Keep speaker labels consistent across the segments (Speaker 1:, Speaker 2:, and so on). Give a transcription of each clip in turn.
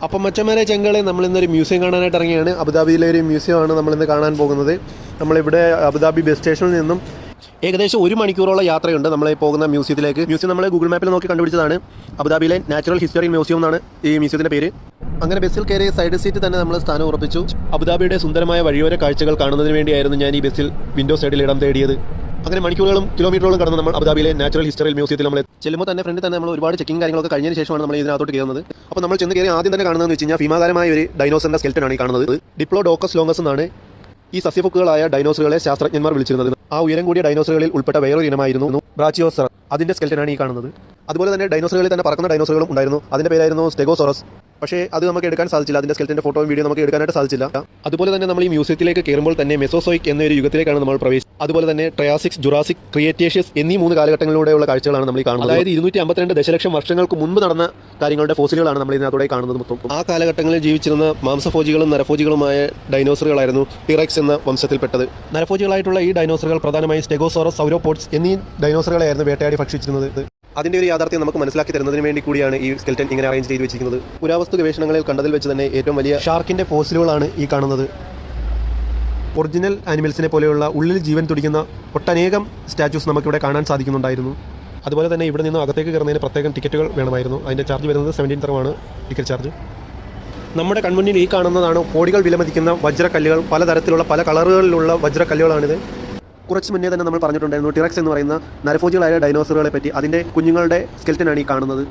Speaker 1: അപ്പം മച്ചന്മാരെ ചെങ്കളെ നമ്മളിന്നൊരു മ്യൂസിയം കാണാനായിട്ട് ഇറങ്ങിയാണ്. അബുദാബിയിലെ ഒരു മ്യൂസിയമാണ് നമ്മളിന്ന് കാണാൻ പോകുന്നത്. നമ്മളിവിടെ അബുദാബി ബസ് സ്റ്റേഷനിൽ നിന്നും ഏകദേശം 1 മണിക്കൂറോളം യാത്രയുണ്ട് നമ്മൾ പോകുന്ന മ്യൂസിയത്തിലേക്ക്. മ്യൂസിയം നമ്മൾ ഗൂഗിൾ മാപ്പിൽ നോക്കി കണ്ടുപിടിച്ചതാണ്. അബുദാബിയിലെ നാച്ചുറൽ ഹിസ്റ്ററി മ്യൂസിയം എന്നാണ് ഈ മ്യൂസിയത്തിൻ്റെ പേര്. അങ്ങനെ ബസ്സിൽ കയറി സൈഡ് സീറ്റ് തന്നെ നമ്മൾ സ്ഥാനം ഉറപ്പിച്ചു. അബുദാബിയുടെ സുന്ദരമായ വഴിയോര കാഴ്ചകൾ കാണുന്നതിന് വേണ്ടിയായിരുന്നു ഞാൻ ഈ ബസ്സിൽ വിൻഡോ സൈഡിൽ ഇടം തേടിയത്. അങ്ങനെ മണിക്കൂറുകളും കിലോമീറ്ററുകളും കടന്ന് നമ്മൾ അബുദാബിയിലെ നാച്ചുറൽ ഹിസ്റ്ററി മ്യൂസിയത്തിൽ നമ്മൾ ചെല്ലുമ്പോൾ തന്നെ ഫ്രണ്ടിൽ തന്നെ നമ്മൾ ഒരുപാട് ചെക്കിംഗ് കാര്യങ്ങളൊക്കെ കഴിഞ്ഞതിന് ശേഷമാണ് നമ്മൾ ഇതിനകത്തോട്ട് കയറുന്നത്. അപ്പോൾ നമ്മൾ ചെന്ന് കയറി ആദ്യം തന്നെ കാണുന്നതെന്ന് വെച്ച് കഴിഞ്ഞാൽ ഭീമാകാരമായ ഒരു ഡൈനോസറിൻ്റെ സ്കെൽറ്റനാണ് ഈ കാണുന്നത്. ഡിപ്ലോഡോക്കസ് ലോങ്ങസ് എന്നാണ് ഈ സസ്യഫുക്കുകളായ ഡൈനോസറുകളെ ശാസ്ത്രജ്ഞന്മാർ വിളിച്ചിരുന്നത്. ആ ഉയരം കൂടിയ ഡൈനോസറുകളിൽ ഉൾപ്പെട്ട വേറൊരു ഇനമായിരുന്നു ബ്രാച്ചിയോസർ. അതിൻ്റെ സ്കെൽറ്റനാണ് ഈ കാണുന്നത്. അതുപോലെ തന്നെ ഡൈനോസറുകളിൽ തന്നെ പറക്കുന്ന ഡൈനോസറുകളും ഉണ്ടായിരുന്നു. അതിൻ്റെ പേരായിരുന്നു സ്റ്റെഗോസോറസ്. പക്ഷേ അത് നമുക്ക് എടുക്കാൻ സാധിച്ചില്ല. അതിൻ്റെ സ്കെൽറ്റൻ്റെ ഫോട്ടോയും വീഡിയോ നമുക്ക് എടുക്കാനായിട്ട് സാധിച്ചില്ല. അതുപോലെ തന്നെ നമ്മൾ ഈ മ്യൂസിയത്തിലേക്ക് കയറുമ്പോൾ തന്നെ മെസോസോയിക് എന്നൊരു യുഗത്തിലേക്കാണ് നമ്മൾ പ്രവേശിച്ചത്. അതുപോലെ തന്നെ ട്രയാസിക്, ജുറാസിക്, ക്രിയേറ്റേഷ്യസ് എന്നീ 3 കാലഘട്ടങ്ങളിലൂടെയുള്ള കാഴ്ചകളാണ് നമ്മൾ ഈ കാണുന്നത്. അതായത് 252 ദശലക്ഷം വർഷങ്ങൾക്ക് മുൻപ് നടന്ന കാര്യങ്ങളുടെ ഫോസിലുകളാണ് നമ്മൾ ഇതിനകത്തൂടെ കാണുന്നത്. മൊത്തം ആ കാലഘട്ടങ്ങളിൽ ജീവിച്ചിരുന്ന മാംസഭോജികളും നരഭോജികളുമായ ഡൈനോസറുകളായിരുന്നു ടിറെക്സ് എന്ന വംശത്തിൽപ്പെട്ടത്. നരഭോജികളായിട്ടുള്ള ഈ ഡൈനോസറുകൾ പ്രധാനമായും സ്റ്റെഗോസോറസ്, സൗരോപോഡ്സ് എന്നീ ഡൈനോസറുകളെയായിരുന്നു വേട്ടയാടി ഭക്ഷിച്ചിരുന്നത്. അതിൻ്റെ ഒരു യാഥാർത്ഥ്യം നമുക്ക് മനസ്സിലാക്കി തരുന്നതിന് വേണ്ടി കൂടിയാണ് ഈ സ്കെൽറ്റൻ ഇങ്ങനെ അറേഞ്ച് ചെയ്ത് വെച്ചിരിക്കുന്നത്. പുരാവസ്തു ഗവേഷണങ്ങളിൽ കണ്ടതിൽ വെച്ച് തന്നെ ഏറ്റവും വലിയ ഷാർക്കിൻ്റെ ഫോസിലുകളാണ് ഈ കാണുന്നത്. ഒറിജിനൽ ആനിമൽസിനെ പോലെയുള്ള ഉള്ളിൽ ജീവൻ തുടിക്കുന്ന ഒട്ടനേകം സ്റ്റാച്യൂസ് നമുക്കിവിടെ കാണാൻ സാധിക്കുന്നുണ്ടായിരുന്നു. അതുപോലെ തന്നെ ഇവിടെ നിന്ന് അകത്തേക്ക് കയറുന്നതിന് പ്രത്യേകം ടിക്കറ്റുകൾ വേണമായിരുന്നു. അതിൻ്റെ ചാർജ് വരുന്നത് 17 ദിർഹമാണ് ടിക്കറ്റ് ചാർജ്. നമ്മുടെ കൺമുന്നിൽ ഈ കാണുന്നതാണ് കോടികൾ വിലമതിക്കുന്ന വജ്രക്കല്ലുകൾ. പലതരത്തിലുള്ള പല കളറുകളിലുള്ള വജ്രക്കല്ലുകളാണിത്. കുറച്ച് മുന്നേ തന്നെ നമ്മൾ പറഞ്ഞിട്ടുണ്ടായിരുന്നു ടിറെക്സ് എന്ന് പറയുന്ന നരഭോജികളായ ഡൈനോസറുകളെ പറ്റി. അതിൻ്റെ കുഞ്ഞുങ്ങളുടെ സ്കെൽറ്റനാണ് ഈ കാണുന്നത്.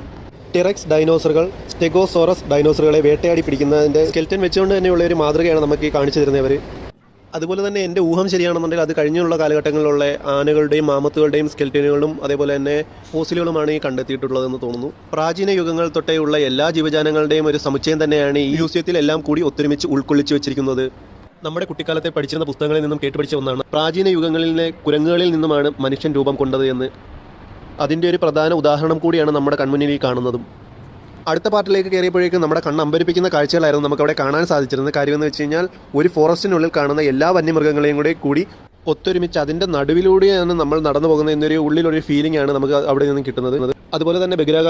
Speaker 1: ടിറെക്സ് ഡൈനോസറുകൾ സ്റ്റെഗോസോറസ് ഡൈനോസറുകളെ വേട്ടയാടി പിടിക്കുന്നതിൻ്റെ സ്കെൽറ്റൻ വെച്ചുകൊണ്ട് തന്നെയുള്ള ഒരു മാതൃകയാണ് നമുക്ക് ഈ കാണിച്ചു തരുന്നവർ. അതുപോലെ തന്നെ എൻ്റെ ഊഹം ശരിയാണെന്നുണ്ടെങ്കിൽ അത് കഴിഞ്ഞുള്ള കാലഘട്ടങ്ങളിലുള്ള ആനകളുടെയും മാമത്തുകളുടെയും സ്കെൽറ്റനുകളും അതേപോലെ തന്നെ ഫോസിലുകളുമാണ് ഈ കണ്ടെത്തിയിട്ടുള്ളതെന്ന് തോന്നുന്നു. പ്രാചീന യുഗങ്ങൾ തൊട്ടേയുള്ള എല്ലാ ജീവജാലങ്ങളുടെയും ഒരു സമുച്ചയം തന്നെയാണ് ഈ മ്യൂസിയത്തിൽ എല്ലാം കൂടി ഒത്തൊരുമിച്ച് ഉൾക്കൊള്ളിച്ചു വെച്ചിരിക്കുന്നത്. നമ്മുടെ കുട്ടിക്കാലത്തെ പഠിച്ചിരുന്ന പുസ്തകങ്ങളിൽ നിന്നും കേട്ടുപഠിച്ച ഒന്നാണ് പ്രാചീന യുഗങ്ങളിലെ കുരങ്ങുകളിൽ നിന്നുമാണ് മനുഷ്യൻ രൂപം കൊണ്ടത് എന്ന്. അതിൻ്റെ ഒരു പ്രധാന ഉദാഹരണം കൂടിയാണ് നമ്മുടെ കൺമുന്നിൽ ഈ കാണുന്നതും. അടുത്ത പാർട്ടിലേക്ക് കയറിയപ്പോഴേക്കും നമ്മുടെ കണ്ണ് അമ്പരിപ്പിക്കുന്ന കാഴ്ചകളായിരുന്നു നമുക്കവിടെ കാണാൻ സാധിച്ചിരുന്നത്. കാര്യമെന്ന് വെച്ച് കഴിഞ്ഞാൽ ഒരു ഫോറസ്റ്റിനുള്ളിൽ കാണുന്ന എല്ലാ വന്യമൃഗങ്ങളെയും കൂടി ഒത്തൊരുമിച്ച് അതിൻ്റെ നടുവിലൂടെയാണ് നമ്മൾ നടന്നു പോകുന്നത് എന്നൊരു ഉള്ളിലൊരു ഫീലിംഗ് ആണ് നമുക്ക് അവിടെ നിന്നും കിട്ടുന്നത്. അതുപോലെ തന്നെ ബഹിരാകാശ